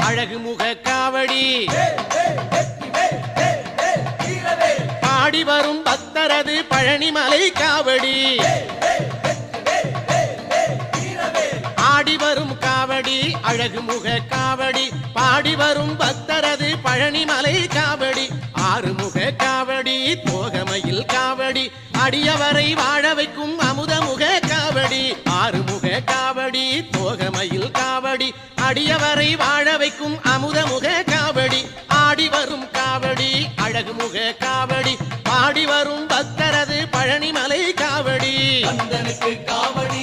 அழகு முக காவடி பாடி வரும் பக்தரது பழனிமலை காவடி ஆடி வரும் காவடி அழகு முக காவடி பாடி வரும் பக்தரது பழனிமலை காவடி ஆறுமுக காவடி தோகமையில் காவடி அடியவரை வாழ வைக்கும் அமுதமுக காவடி ஆறுமுக காவடி தோகமையில் காவடி அடியவரை வாழ வைக்கும் அமுதமுக காவடி ஆடி வரும் காவடி அழகு முக காவடி பாடி வரும் பக்தரது பழனிமலை காவடி கந்தனுக்கு காவடி